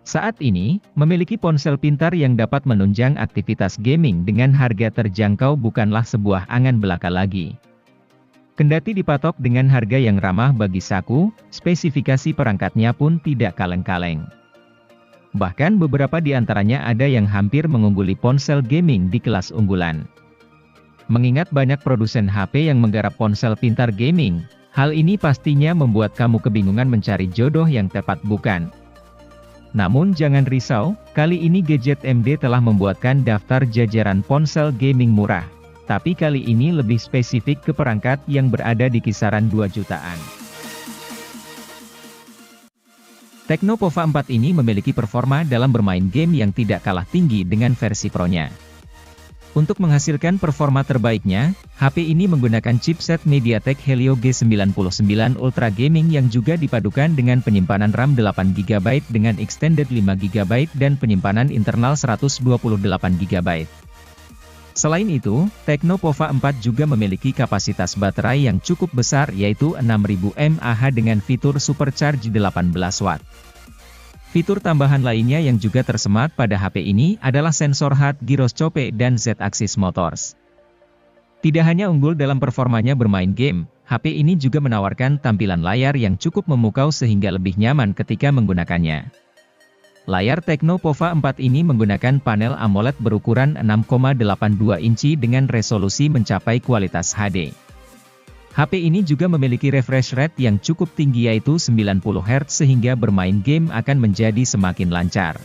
Saat ini, memiliki ponsel pintar yang dapat menunjang aktivitas gaming dengan harga terjangkau bukanlah sebuah angan belaka lagi. Kendati dipatok dengan harga yang ramah bagi saku, spesifikasi perangkatnya pun tidak kaleng-kaleng. Bahkan beberapa di antaranya ada yang hampir mengungguli ponsel gaming di kelas unggulan. Mengingat banyak produsen HP yang menggarap ponsel pintar gaming, hal ini pastinya membuat kamu kebingungan mencari jodoh yang tepat bukan? Namun jangan risau, kali ini Gadget MD telah membuatkan daftar jajaran ponsel gaming murah. Tapi kali ini lebih spesifik ke perangkat yang berada di kisaran 2 jutaan. Tecno Pova 4 ini memiliki performa dalam bermain game yang tidak kalah tinggi dengan versi Pro-nya. Untuk menghasilkan performa terbaiknya, HP ini menggunakan chipset MediaTek Helio G99 Ultra Gaming yang juga dipadukan dengan penyimpanan RAM 8GB dengan extended 5GB dan penyimpanan internal 128GB. Selain itu, Tecno Pova 4 juga memiliki kapasitas baterai yang cukup besar yaitu 6000 mAh dengan fitur Supercharge 18W. Fitur tambahan lainnya yang juga tersemat pada HP ini adalah sensor HUD gyroscope dan Z-axis motors. Tidak hanya unggul dalam performanya bermain game, HP ini juga menawarkan tampilan layar yang cukup memukau sehingga lebih nyaman ketika menggunakannya. Layar Tecno Pova 4 ini menggunakan panel AMOLED berukuran 6,82 inci dengan resolusi mencapai kualitas HD. HP ini juga memiliki refresh rate yang cukup tinggi yaitu 90 Hz sehingga bermain game akan menjadi semakin lancar.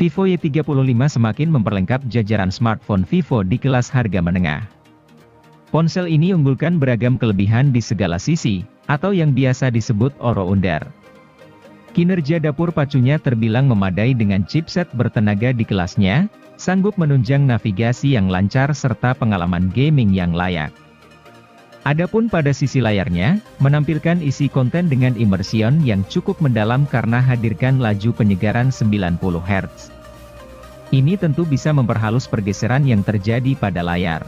Vivo Y35 semakin memperlengkap jajaran smartphone Vivo di kelas harga menengah. Ponsel ini unggulkan beragam kelebihan di segala sisi, atau yang biasa disebut all-rounder. Kinerja dapur pacunya terbilang memadai dengan chipset bertenaga di kelasnya, sanggup menunjang navigasi yang lancar serta pengalaman gaming yang layak. Adapun pada sisi layarnya, menampilkan isi konten dengan immersion yang cukup mendalam karena hadirkan laju penyegaran 90 Hz. Ini tentu bisa memperhalus pergeseran yang terjadi pada layar.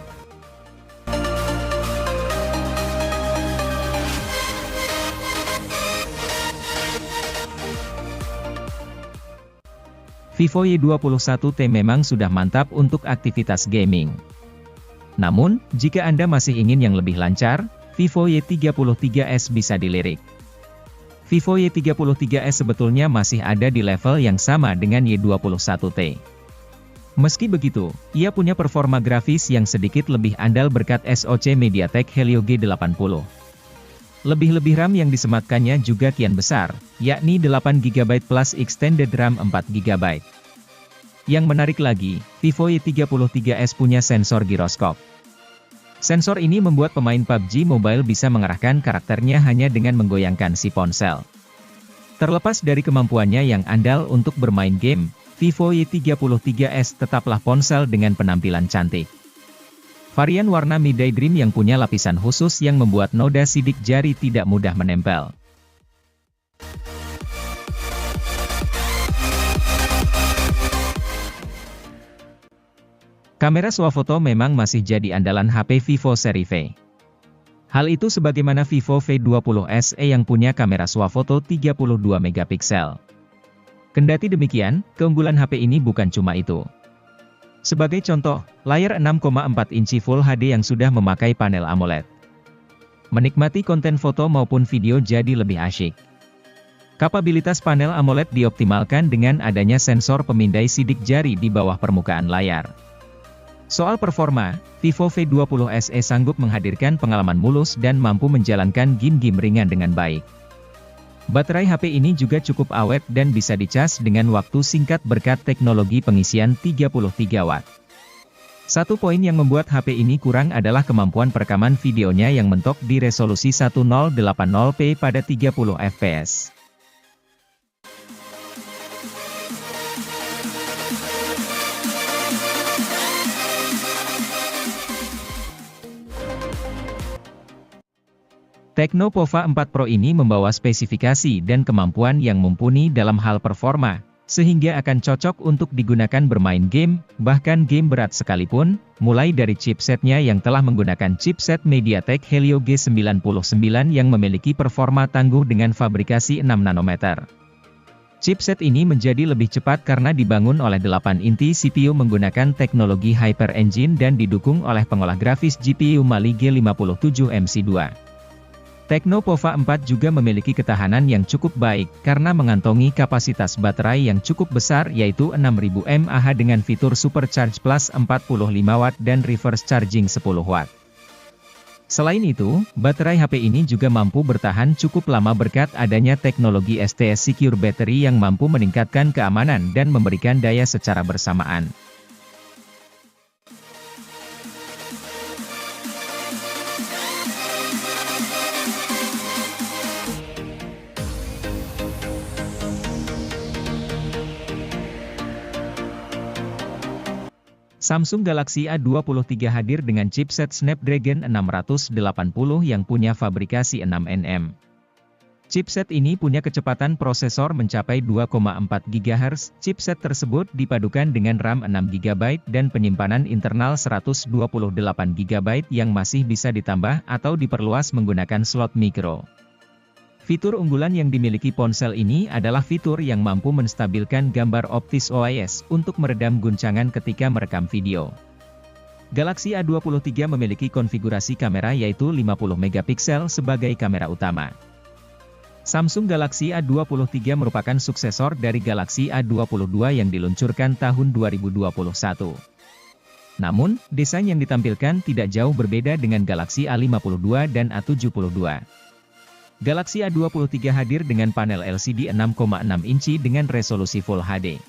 Vivo Y21T memang sudah mantap untuk aktivitas gaming. Namun, jika Anda masih ingin yang lebih lancar, Vivo Y33s bisa dilirik. Vivo Y33s sebetulnya masih ada di level yang sama dengan Y21T. Meski begitu, ia punya performa grafis yang sedikit lebih andal berkat SoC MediaTek Helio G80. Lebih-lebih RAM yang disematkannya juga kian besar, yakni 8GB plus extended RAM 4GB. Yang menarik lagi, Vivo Y33s punya sensor giroskop. Sensor ini membuat pemain PUBG Mobile bisa mengarahkan karakternya hanya dengan menggoyangkan si ponsel. Terlepas dari kemampuannya yang andal untuk bermain game, Vivo Y33s tetaplah ponsel dengan penampilan cantik. Varian warna Midday Dream yang punya lapisan khusus yang membuat noda sidik jari tidak mudah menempel. Kamera swafoto memang masih jadi andalan HP Vivo seri V. Hal itu sebagaimana Vivo V20 SE yang punya kamera swafoto 32 megapiksel. Kendati demikian, keunggulan HP ini bukan cuma itu. Sebagai contoh, layar 6,4 inci Full HD yang sudah memakai panel AMOLED. Menikmati konten foto maupun video jadi lebih asyik. Kapabilitas panel AMOLED dioptimalkan dengan adanya sensor pemindai sidik jari di bawah permukaan layar. Soal performa, Vivo V20 SE sanggup menghadirkan pengalaman mulus dan mampu menjalankan game-game ringan dengan baik. Baterai HP ini juga cukup awet dan bisa dicas dengan waktu singkat berkat teknologi pengisian 33 Watt. Satu poin yang membuat HP ini kurang adalah kemampuan perekaman videonya yang mentok di resolusi 1080p pada 30 fps. Tecno Pova 4 Pro ini membawa spesifikasi dan kemampuan yang mumpuni dalam hal performa, sehingga akan cocok untuk digunakan bermain game, bahkan game berat sekalipun, mulai dari chipsetnya yang telah menggunakan chipset MediaTek Helio G99 yang memiliki performa tangguh dengan fabrikasi 6 nanometer. Chipset ini menjadi lebih cepat karena dibangun oleh 8 inti CPU menggunakan teknologi Hyper Engine dan didukung oleh pengolah grafis GPU Mali G57 MC2. Tecno Pova 4 juga memiliki ketahanan yang cukup baik, karena mengantongi kapasitas baterai yang cukup besar yaitu 6000 mAh dengan fitur Supercharge Plus 45 Watt dan Reverse Charging 10 Watt. Selain itu, baterai HP ini juga mampu bertahan cukup lama berkat adanya teknologi STS Secure Battery yang mampu meningkatkan keamanan dan memberikan daya secara bersamaan. Samsung Galaxy A23 hadir dengan chipset Snapdragon 680 yang punya fabrikasi 6nm. Chipset ini punya kecepatan prosesor mencapai 2,4 GHz. Chipset tersebut dipadukan dengan RAM 6 GB dan penyimpanan internal 128 GB yang masih bisa ditambah atau diperluas menggunakan slot micro. Fitur unggulan yang dimiliki ponsel ini adalah fitur yang mampu menstabilkan gambar optis OIS untuk meredam guncangan ketika merekam video. Galaxy A23 memiliki konfigurasi kamera yaitu 50 MP sebagai kamera utama. Samsung Galaxy A23 merupakan suksesor dari Galaxy A22 yang diluncurkan tahun 2021. Namun, desain yang ditampilkan tidak jauh berbeda dengan Galaxy A52 dan A72. Galaxy A23 hadir dengan panel LCD 6,6 inci dengan resolusi Full HD.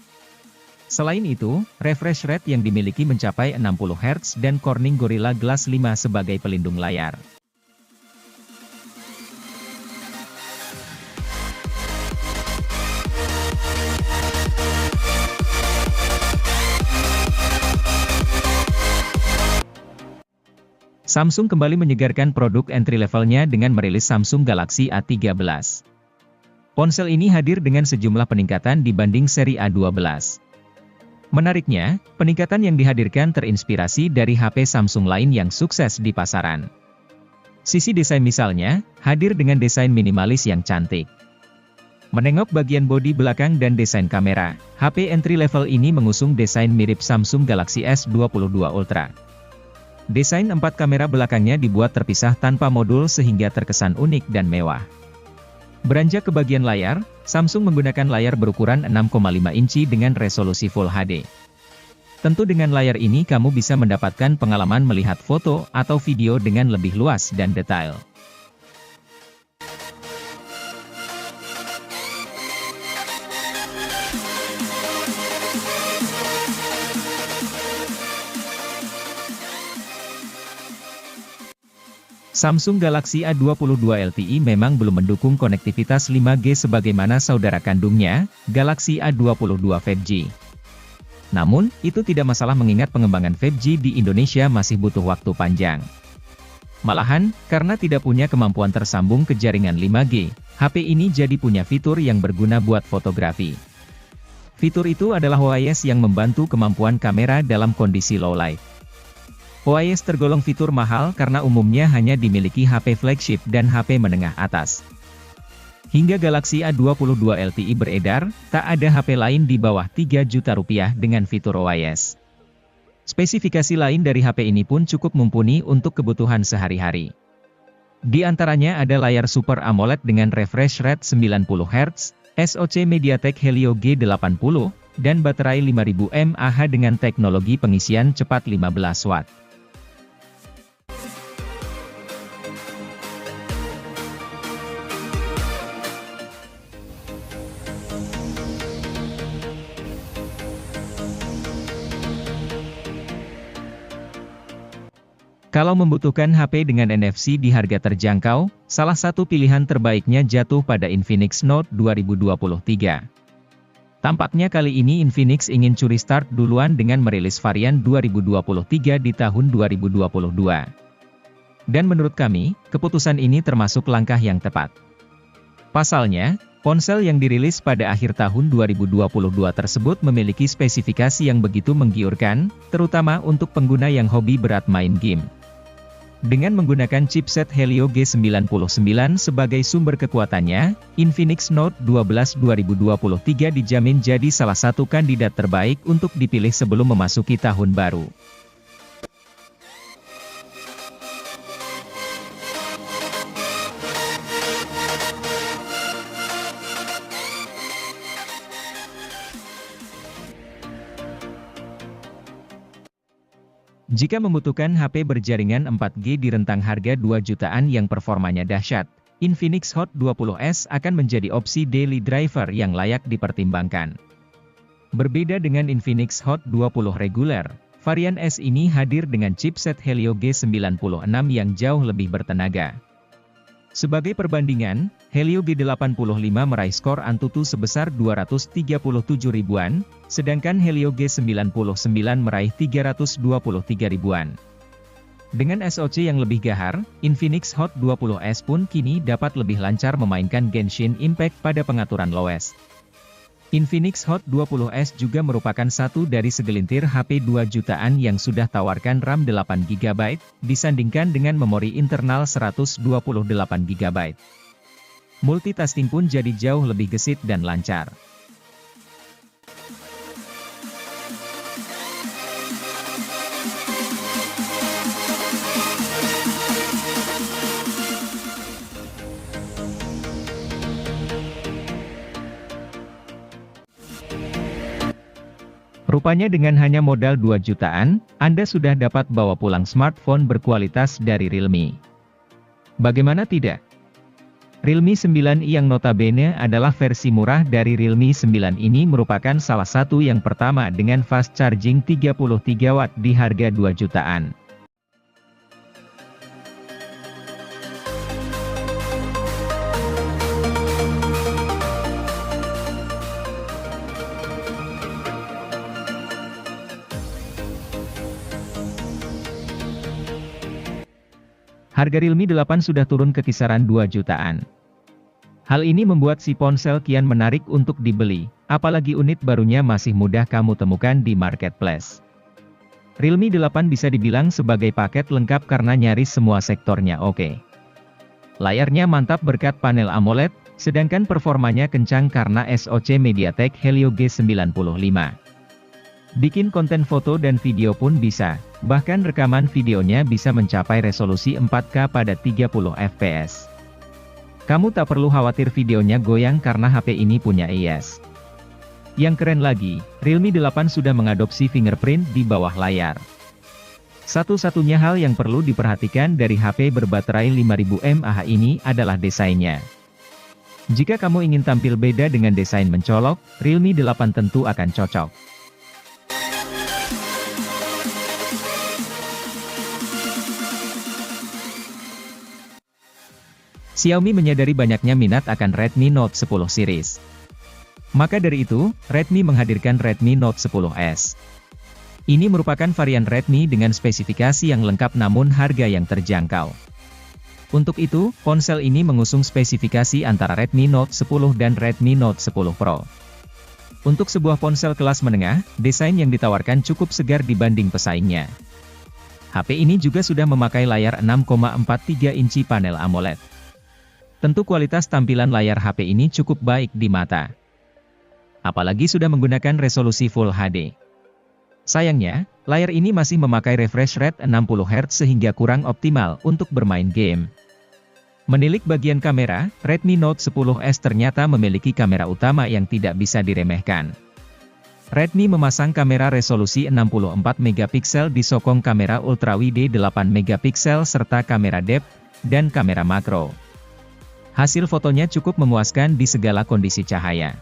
Selain itu, refresh rate yang dimiliki mencapai 60 Hz dan Corning Gorilla Glass 5 sebagai pelindung layar. Samsung kembali menyegarkan produk entry levelnya dengan merilis Samsung Galaxy A13. Ponsel ini hadir dengan sejumlah peningkatan dibanding seri A12. Menariknya, peningkatan yang dihadirkan terinspirasi dari HP Samsung lain yang sukses di pasaran. Sisi desain misalnya, hadir dengan desain minimalis yang cantik. Menengok bagian bodi belakang dan desain kamera, HP entry level ini mengusung desain mirip Samsung Galaxy S22 Ultra. Desain 4 kamera belakangnya dibuat terpisah tanpa modul sehingga terkesan unik dan mewah. Beranjak ke bagian layar, Samsung menggunakan layar berukuran 6,5 inci dengan resolusi Full HD. Tentu dengan layar ini kamu bisa mendapatkan pengalaman melihat foto atau video dengan lebih luas dan detail. Samsung Galaxy A22 LTE memang belum mendukung konektivitas 5G sebagaimana saudara kandungnya, Galaxy A22 5G. Namun, itu tidak masalah mengingat pengembangan 5G di Indonesia masih butuh waktu panjang. Malahan, karena tidak punya kemampuan tersambung ke jaringan 5G, HP ini jadi punya fitur yang berguna buat fotografi. Fitur itu adalah OIS yang membantu kemampuan kamera dalam kondisi low light. OIS tergolong fitur mahal karena umumnya hanya dimiliki HP flagship dan HP menengah atas. Hingga Galaxy A22 LTE beredar, tak ada HP lain di bawah 3 juta rupiah dengan fitur OIS. Spesifikasi lain dari HP ini pun cukup mumpuni untuk kebutuhan sehari-hari. Di antaranya ada layar Super AMOLED dengan refresh rate 90 Hz, SoC MediaTek Helio G80, dan baterai 5000 mAh dengan teknologi pengisian cepat 15 Watt. Kalau membutuhkan HP dengan NFC di harga terjangkau, salah satu pilihan terbaiknya jatuh pada Infinix Note 2023. Tampaknya kali ini Infinix ingin curi start duluan dengan merilis varian 2023 di tahun 2022. Dan menurut kami, keputusan ini termasuk langkah yang tepat. Pasalnya, ponsel yang dirilis pada akhir tahun 2022 tersebut memiliki spesifikasi yang begitu menggiurkan, terutama untuk pengguna yang hobi berat main game. Dengan menggunakan chipset Helio G99 sebagai sumber kekuatannya, Infinix Note 12 2023 dijamin jadi salah satu kandidat terbaik untuk dipilih sebelum memasuki tahun baru. Jika membutuhkan HP berjaringan 4G di rentang harga 2 jutaan yang performanya dahsyat, Infinix Hot 20S akan menjadi opsi daily driver yang layak dipertimbangkan. Berbeda dengan Infinix Hot 20 reguler, varian S ini hadir dengan chipset Helio G96 yang jauh lebih bertenaga. Sebagai perbandingan, Helio G85 meraih skor Antutu sebesar 237 ribuan, sedangkan Helio G99 meraih 323 ribuan. Dengan SoC yang lebih gahar, Infinix Hot 20S pun kini dapat lebih lancar memainkan Genshin Impact pada pengaturan lowes. Infinix Hot 20S juga merupakan satu dari segelintir HP 2 jutaan yang sudah tawarkan RAM 8GB, disandingkan dengan memori internal 128GB. Multitasking pun jadi jauh lebih gesit dan lancar. Rupanya dengan hanya modal 2 jutaan, Anda sudah dapat bawa pulang smartphone berkualitas dari Realme. Bagaimana tidak? Realme 9i yang notabene adalah versi murah dari Realme 9 ini merupakan salah satu yang pertama dengan fast charging 33 watt di harga 2 jutaan. Harga Realme 8 sudah turun ke kisaran 2 jutaan. Hal ini membuat si ponsel kian menarik untuk dibeli, apalagi unit barunya masih mudah kamu temukan di marketplace. Realme 8 bisa dibilang sebagai paket lengkap karena nyaris semua sektornya oke. Layarnya mantap berkat panel AMOLED, sedangkan performanya kencang karena SoC MediaTek Helio G95. Bikin konten foto dan video pun bisa, bahkan rekaman videonya bisa mencapai resolusi 4K pada 30 fps. Kamu tak perlu khawatir videonya goyang karena HP ini punya AIS. Yang keren lagi, Realme 8 sudah mengadopsi fingerprint di bawah layar. Satu-satunya hal yang perlu diperhatikan dari HP berbaterai 5000 mAh ini adalah desainnya. Jika kamu ingin tampil beda dengan desain mencolok, Realme 8 tentu akan cocok. Xiaomi menyadari banyaknya minat akan Redmi Note 10 series. Maka dari itu, Redmi menghadirkan Redmi Note 10S. Ini merupakan varian Redmi dengan spesifikasi yang lengkap namun harga yang terjangkau. Untuk itu, ponsel ini mengusung spesifikasi antara Redmi Note 10 dan Redmi Note 10 Pro. Untuk sebuah ponsel kelas menengah, desain yang ditawarkan cukup segar dibanding pesaingnya. HP ini juga sudah memakai layar 6,43 inci panel AMOLED. Tentu kualitas tampilan layar HP ini cukup baik di mata. Apalagi sudah menggunakan resolusi Full HD. Sayangnya, layar ini masih memakai refresh rate 60 Hz sehingga kurang optimal untuk bermain game. Menilik bagian kamera, Redmi Note 10S ternyata memiliki kamera utama yang tidak bisa diremehkan. Redmi memasang kamera resolusi 64 MP disokong kamera ultrawide 8 MP serta kamera depth dan kamera makro. Hasil fotonya cukup memuaskan di segala kondisi cahaya.